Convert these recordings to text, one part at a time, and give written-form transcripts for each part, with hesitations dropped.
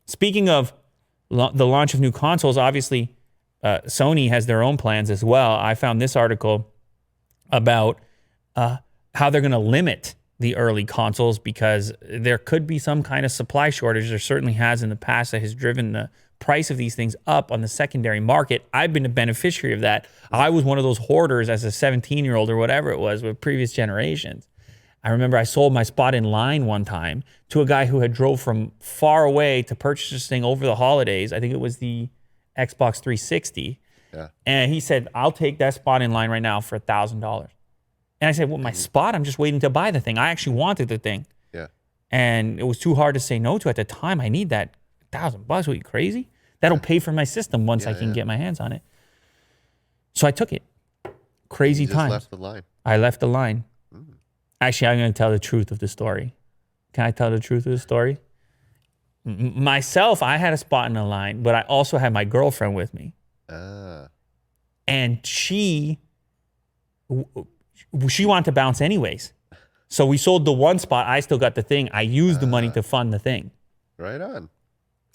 Speaking of the launch of new consoles, obviously Sony has their own plans as well. I found this article about how they're going to limit the early consoles because there could be some kind of supply shortage. There certainly has in the past that has driven the price of these things up on the secondary market. I've been a beneficiary of that. I was one of those hoarders as a 17-year-old or whatever it was with previous generations. I remember I sold my spot in line one time to a guy who had drove from far away to purchase this thing over the holidays. I think it was the Xbox 360. Yeah. And he said, I'll take that spot in line right now for $1,000. And I said, well, my spot? I'm just waiting to buy the thing. I actually wanted the thing. Yeah. And it was too hard to say no to at the time. I need that $1,000. What, are you crazy? That'll pay for my system once I can get my hands on it. So I took it. Crazy times. Left the line. I left the line. Actually, I'm going to tell the truth of the story. Can I tell the truth of the story? Myself, I had a spot in the line, but I also had my girlfriend with me. And she wanted to bounce anyways. So we sold the one spot. I still got the thing. I used the money to fund the thing. Right on.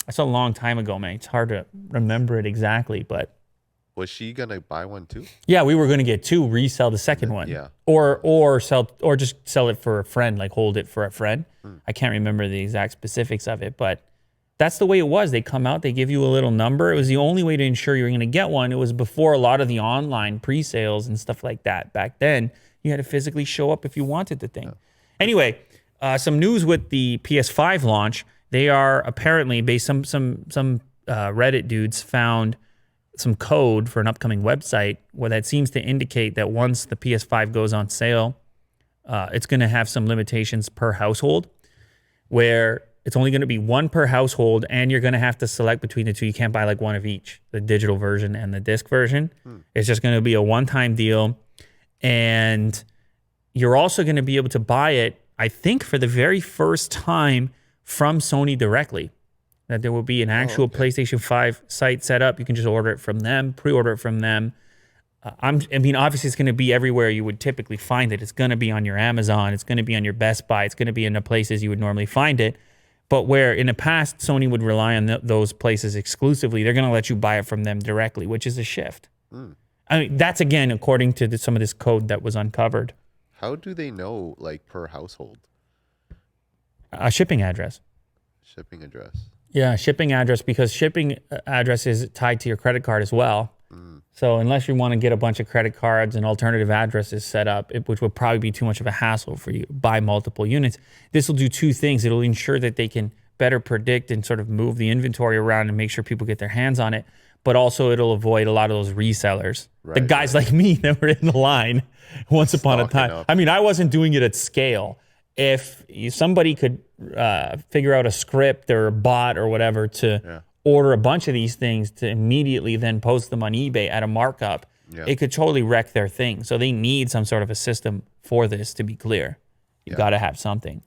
That's a long time ago, man. It's hard to remember it exactly, but... Was she going to buy one too? Yeah, we were going to get two, resell the second one. Yeah. Or just sell it for a friend, like hold it for a friend. I can't remember the exact specifics of it, but that's the way it was. They come out, they give you a little number. It was the only way to ensure you were going to get one. It was before a lot of the online pre-sales and stuff like that. Back then, you had to physically show up if you wanted the thing. Yeah. Anyway, some news with the PS5 launch. They are apparently, based some Reddit dudes found some code for an upcoming website where that seems to indicate that once the PS5 goes on sale, it's going to have some limitations per household, where it's only going to be one per household, and you're going to have to select between the two. You can't buy like one of each, the digital version and the disc version. It's just going to be a one-time deal, and you're also going to be able to buy it, I think, for the very first time from Sony directly. That there will be an actual PlayStation 5 site set up. You can just order it from them, pre-order it from them. I mean, obviously, it's going to be everywhere you would typically find it. It's going to be on your Amazon. It's going to be on your Best Buy. It's going to be in the places you would normally find it. But where in the past, Sony would rely on those places exclusively, they're going to let you buy it from them directly, which is a shift. I mean, that's, again, according to some of this code that was uncovered. How do they know, like, per household? A shipping address. Shipping address. Yeah, shipping address, because shipping address is tied to your credit card as well. So unless you want to get a bunch of credit cards and alternative addresses set up, which would probably be too much of a hassle for you, buy multiple units, this will do two things. It'll ensure that they can better predict and sort of move the inventory around and make sure people get their hands on it. But also it'll avoid a lot of those resellers. Right, the guys like me that were in the line once upon a time. Up. I mean, I wasn't doing it at scale. If somebody could figure out a script or a bot or whatever to order a bunch of these things to immediately then post them on eBay at a markup, it could totally wreck their thing. So they need some sort of a system for this, to be clear. You've got to have something.